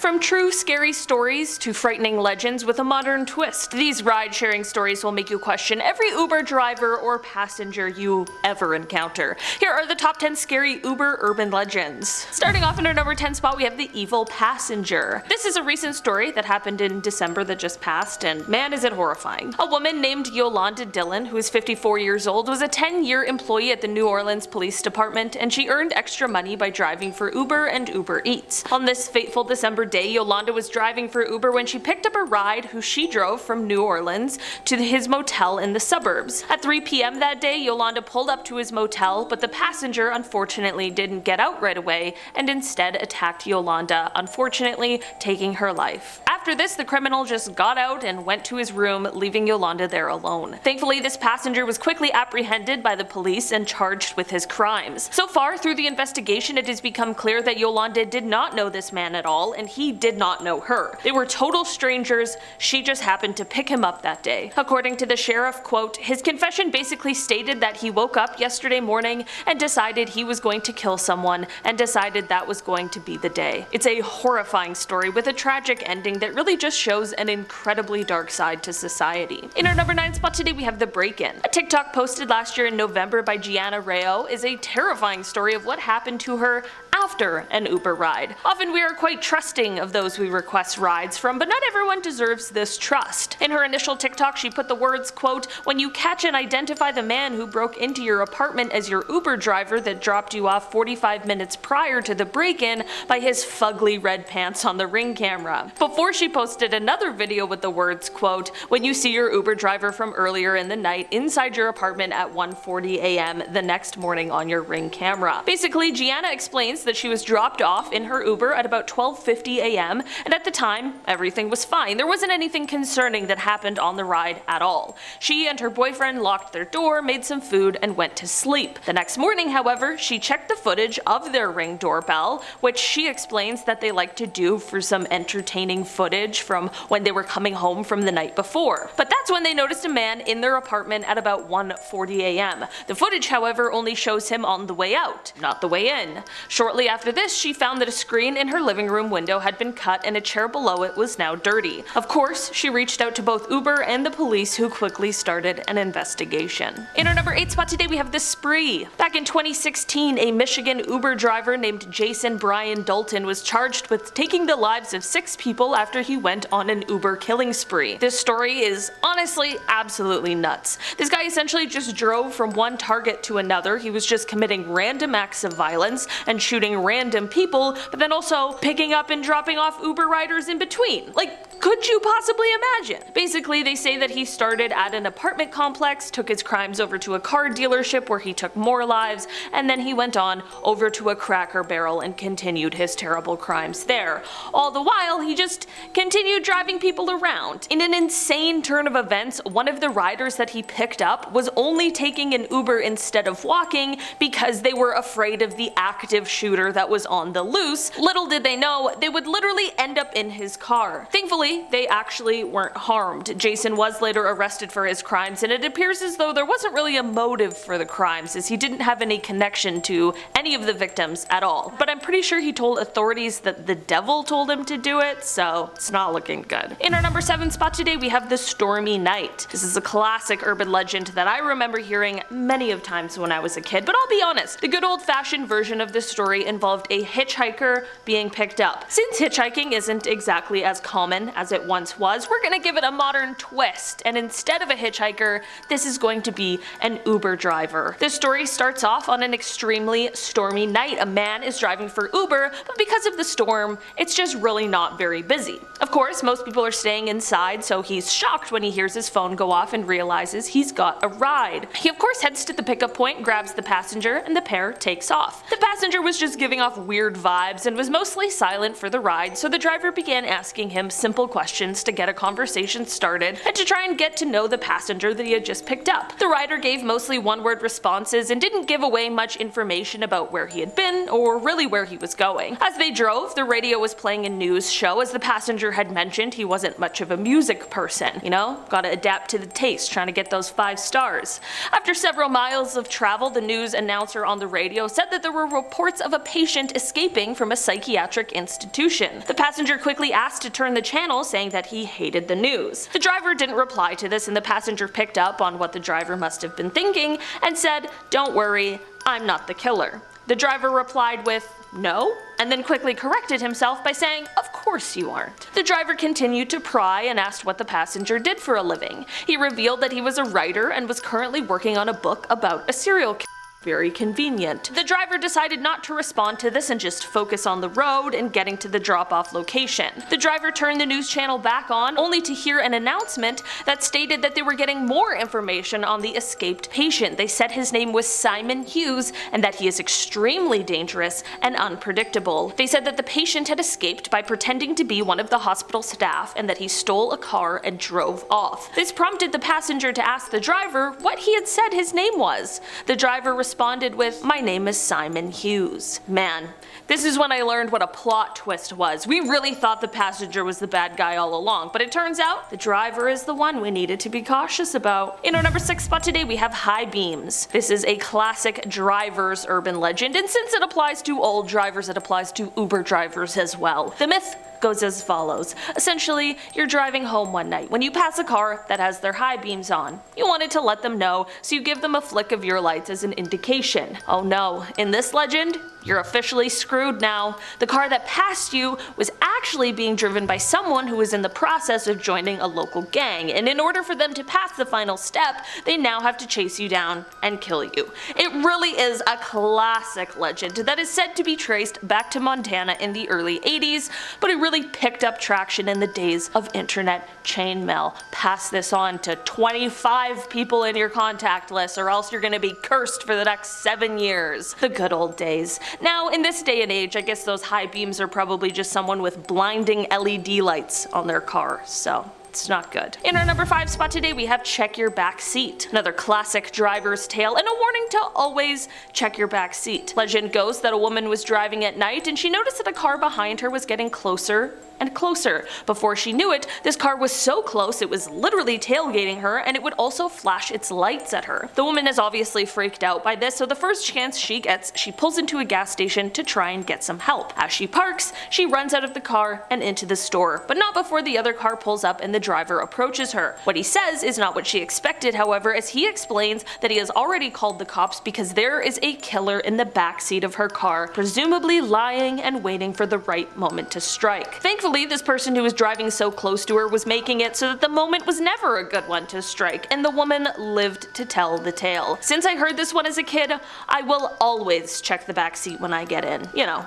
From true scary stories to frightening legends with a modern twist, these ride-sharing stories will make you question every Uber driver or passenger you ever encounter. Here are the top 10 scary Uber urban legends. Starting off in our number 10 spot, we have the evil passenger. This is a recent story that happened in December that just passed, and man is it horrifying. A woman named Yolanda Dillon, who is 54 years old, was a 10-year employee at the New Orleans Police Department, and she earned extra money by driving for Uber and Uber Eats. On this fateful December day, Yolanda was driving for Uber when she picked up a ride who she drove from New Orleans to his motel in the suburbs. At 3 p.m. that day, Yolanda pulled up to his motel, but the passenger unfortunately didn't get out right away and instead attacked Yolanda, unfortunately taking her life. After this, the criminal just got out and went to his room, leaving Yolanda there alone. Thankfully, this passenger was quickly apprehended by the police and charged with his crimes. So far, through the investigation, it has become clear that Yolanda did not know this man at all, and he did not know her. They were total strangers, she just happened to pick him up that day. According to the sheriff, quote, his confession basically stated that he woke up yesterday morning and decided he was going to kill someone and decided that was going to be the day. It's a horrifying story with a tragic ending that really just shows an incredibly dark side to society. In our number 9 spot today, we have the break-in. A TikTok posted last year in November by Gianna Rayo is a terrifying story of what happened to her after an Uber ride. Often we are quite trusting of those we request rides from, but not everyone deserves this trust. In her initial TikTok, she put the words, quote, when you catch and identify the man who broke into your apartment as your Uber driver that dropped you off 45 minutes prior to the break-in by his fugly red pants on the Ring camera. Before she posted another video with the words, quote, when you see your Uber driver from earlier in the night inside your apartment at 1:40 a.m. the next morning on your Ring camera. Basically, Gianna explains that she was dropped off in her Uber at about 12:50 a.m. and at the time, everything was fine. There wasn't anything concerning that happened on the ride at all. She and her boyfriend locked their door, made some food, and went to sleep. The next morning, however, she checked the footage of their Ring doorbell, which she explains that they like to do for some entertaining footage from when they were coming home from the night before. But that's when they noticed a man in their apartment at about 1:40 a.m. The footage, however, only shows him on the way out, not the way in. Shortly after this, she found that a screen in her living room window had been cut and a chair below it was now dirty. Of course, she reached out to both Uber and the police, who quickly started an investigation. In our number 8 spot today, we have the spree. Back in 2016, a Michigan Uber driver named Jason Brian Dalton was charged with taking the lives of 6 people after he went on an Uber killing spree. This story is honestly absolutely nuts. This guy essentially just drove from one target to another. He was just committing random acts of violence and shooting random people, but then also picking up and dropping off Uber riders in between. Like, could you possibly imagine? Basically, they say that he started at an apartment complex, took his crimes over to a car dealership where he took more lives, and then he went on over to a Cracker Barrel and continued his terrible crimes there. All the while, he just continued driving people around. In an insane turn of events, one of the riders that he picked up was only taking an Uber instead of walking because they were afraid of the active shooter that was on the loose. Little did they know, they would literally end up in his car. Thankfully, they actually weren't harmed. Jason was later arrested for his crimes, and it appears as though there wasn't really a motive for the crimes, as he didn't have any connection to any of the victims at all. But I'm pretty sure he told authorities that the devil told him to do it, so it's not looking good. In our number 7 spot today, we have the Stormy Night. This is a classic urban legend that I remember hearing many of times when I was a kid, but I'll be honest, the good old-fashioned version of this story involved a hitchhiker being picked up. Since hitchhiking isn't exactly as common as it once was, we're gonna give it a modern twist, and instead of a hitchhiker, this is going to be an Uber driver. This story starts off on an extremely stormy night. A man is driving for Uber, but because of the storm, it's just really not very busy. Of course, most people are staying inside, so he's shocked when he hears his phone go off and realizes he's got a ride. He of course heads to the pickup point, grabs the passenger, and the pair takes off. The passenger was just giving off weird vibes and was mostly silent for the ride, so the driver began asking him simple questions to get a conversation started and to try and get to know the passenger that he had just picked up. The rider gave mostly one-word responses and didn't give away much information about where he had been or really where he was going. As they drove, the radio was playing a news show. As the passenger had mentioned, he wasn't much of a music person, you know, gotta adapt to the taste, trying to get those 5 stars. After several miles of travel, the news announcer on the radio said that there were reports of a patient escaping from a psychiatric institution. The passenger quickly asked to turn the channel, saying that he hated the news. The driver didn't reply to this, and the passenger picked up on what the driver must have been thinking and said, "Don't worry, I'm not the killer." The driver replied with, "No?" and then quickly corrected himself by saying, "Of course you aren't." The driver continued to pry and asked what the passenger did for a living. He revealed that he was a writer and was currently working on a book about a serial killer. Very convenient. The driver decided not to respond to this and just focus on the road and getting to the drop-off location. The driver turned the news channel back on, only to hear an announcement that stated that they were getting more information on the escaped patient. They said his name was Simon Hughes and that he is extremely dangerous and unpredictable. They said that the patient had escaped by pretending to be one of the hospital staff and that he stole a car and drove off. This prompted the passenger to ask the driver what he had said his name was. The driver responded with, "My name is Simon Hughes." Man, this is when I learned what a plot twist was. We really thought the passenger was the bad guy all along, but it turns out the driver is the one we needed to be cautious about. In our number 6 spot today we have Highbeams. This is a classic driver's urban legend, and since it applies to old drivers, it applies to Uber drivers as well. The myth goes as follows. Essentially, you're driving home one night when you pass a car that has their high beams on. You wanted to let them know, so you give them a flick of your lights as an indication. Oh no, in this legend, you're officially screwed now. The car that passed you was actually being driven by someone who was in the process of joining a local gang, and in order for them to pass the final step, they now have to chase you down and kill you. It really is a classic legend that is said to be traced back to Montana in the early 80s, but it really picked up traction in the days of internet chainmail. Pass this on to 25 people in your contact list, or else you're gonna be cursed for the next 7 years. The good old days. Now, in this day and age, I guess those high beams are probably just someone with blinding LED lights on their car, so it's not good. In our number 5 spot today we have check your back seat. Another classic driver's tale and a warning to always check your back seat. Legend goes that a woman was driving at night and she noticed that a car behind her was getting closer and closer. Before she knew it, this car was so close it was literally tailgating her, and it would also flash its lights at her. The woman is obviously freaked out by this, so the first chance she gets, she pulls into a gas station to try and get some help. As she parks, she runs out of the car and into the store, but not before the other car pulls up and the driver approaches her. What he says is not what she expected, however, as he explains that he has already called the cops because there is a killer in the backseat of her car, presumably lying and waiting for the right moment to strike. Thankfully, this person who was driving so close to her was making it so that the moment was never a good one to strike, and the woman lived to tell the tale. Since I heard this one as a kid, I will always check the backseat when I get in. You know,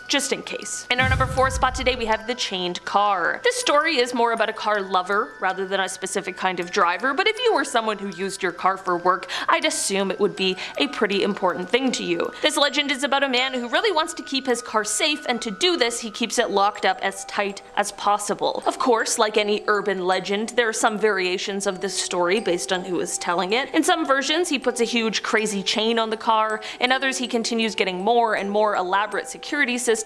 just in case. In our number 4 spot today we have the chained car. This story is more about a car lover rather than a specific kind of driver, but if you were someone who used your car for work, I'd assume it would be a pretty important thing to you. This legend is about a man who really wants to keep his car safe, and to do this he keeps it locked up as tight as possible. Of course, like any urban legend, there are some variations of this story based on who is telling it. In some versions he puts a huge crazy chain on the car, in others he continues getting more and more elaborate security systems.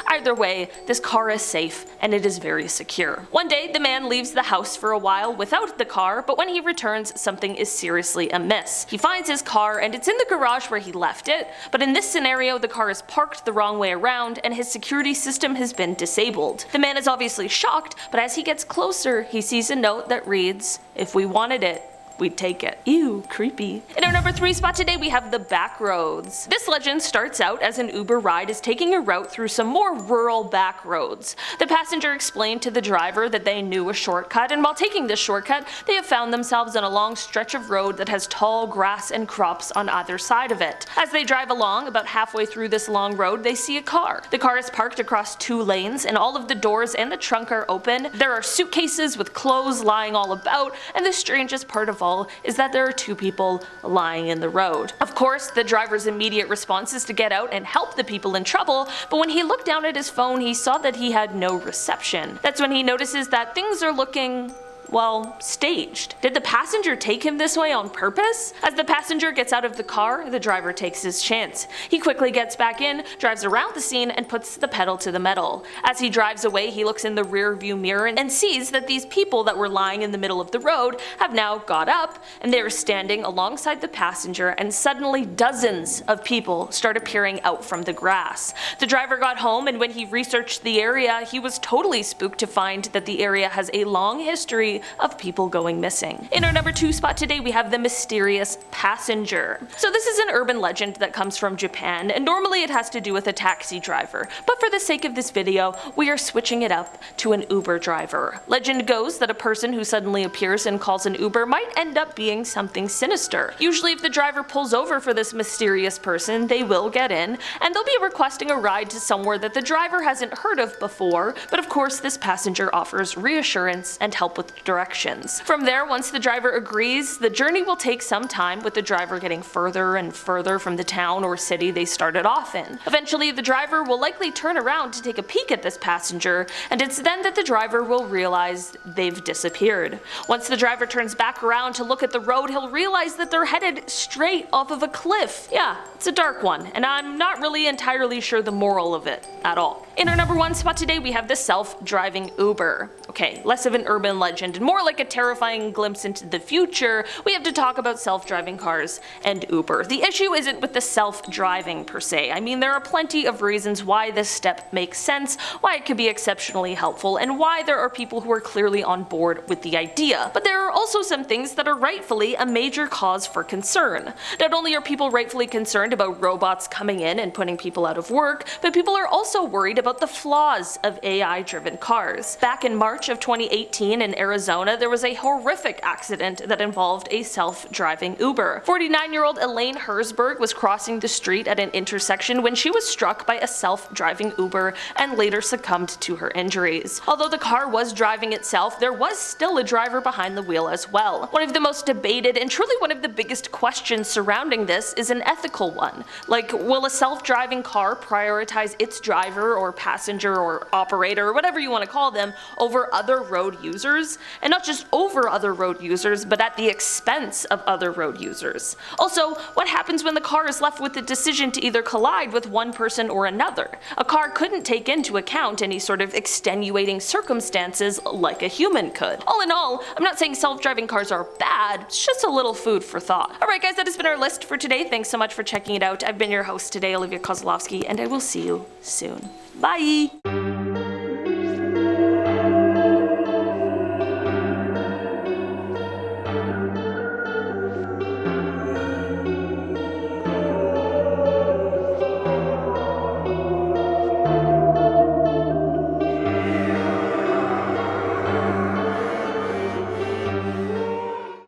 Either way, this car is safe and it is very secure. One day, the man leaves the house for a while without the car, but when he returns, something is seriously amiss. He finds his car and it's in the garage where he left it, but in this scenario, the car is parked the wrong way around and his security system has been disabled. The man is obviously shocked, but as he gets closer, he sees a note that reads, "If we wanted it, we'd take it." Ew, creepy. In our number 3 spot today we have the Backroads. This legend starts out as an Uber ride is taking a route through some more rural back roads. The passenger explained to the driver that they knew a shortcut, and while taking this shortcut, they have found themselves on a long stretch of road that has tall grass and crops on either side of it. As they drive along, about halfway through this long road, they see a car. The car is parked across 2 lanes, and all of the doors and the trunk are open. There are suitcases with clothes lying all about, and the strangest part of all is that there are 2 people lying in the road. Of course, the driver's immediate response is to get out and help the people in trouble, but when he looked down at his phone, he saw that he had no reception. That's when he notices that things are looking well, staged. Did the passenger take him this way on purpose? As the passenger gets out of the car, the driver takes his chance. He quickly gets back in, drives around the scene, and puts the pedal to the metal. As he drives away, he looks in the rear view mirror and sees that these people that were lying in the middle of the road have now got up, and they are standing alongside the passenger, and suddenly dozens of people start appearing out from the grass. The driver got home, and when he researched the area, he was totally spooked to find that the area has a long history of people going missing. In our number 2 spot today, we have the mysterious passenger. So this is an urban legend that comes from Japan, and normally it has to do with a taxi driver, but for the sake of this video, we are switching it up to an Uber driver. Legend goes that a person who suddenly appears and calls an Uber might end up being something sinister. Usually if the driver pulls over for this mysterious person, they will get in, and they'll be requesting a ride to somewhere that the driver hasn't heard of before, but of course this passenger offers reassurance and help with directions. From there, once the driver agrees, the journey will take some time, with the driver getting further and further from the town or city they started off in. Eventually the driver will likely turn around to take a peek at this passenger, and it's then that the driver will realize they've disappeared. Once the driver turns back around to look at the road, he'll realize that they're headed straight off of a cliff. Yeah, it's a dark one, and I'm not really entirely sure the moral of it at all. In our number 1 spot today, we have the self-driving Uber. Okay, less of an urban legend and more like a terrifying glimpse into the future, we have to talk about self-driving cars and Uber. The issue isn't with the self-driving per se. I mean, there are plenty of reasons why this step makes sense, why it could be exceptionally helpful, and why there are people who are clearly on board with the idea. But there are also some things that are rightfully a major cause for concern. Not only are people rightfully concerned about robots coming in and putting people out of work, but people are also worried about the flaws of AI-driven cars. Back in March of 2018 in Arizona, there was a horrific accident that involved a self-driving Uber. 49-year-old Elaine Herzberg was crossing the street at an intersection when she was struck by a self-driving Uber and later succumbed to her injuries. Although the car was driving itself, there was still a driver behind the wheel as well. One of the most debated and truly one of the biggest questions surrounding this is an ethical one. Like, will a self-driving car prioritize its driver or passenger or operator or whatever you want to call them over other road users? And not just over other road users, but at the expense of other road users. Also, what happens when the car is left with the decision to either collide with one person or another? A car couldn't take into account any sort of extenuating circumstances like a human could. All in all, I'm not saying self-driving cars are bad, it's just a little food for thought. Alright guys, that has been our list for today. Thanks so much for checking it out. I've been your host today, Olivia Kozlowski, and I will see you soon. Bye!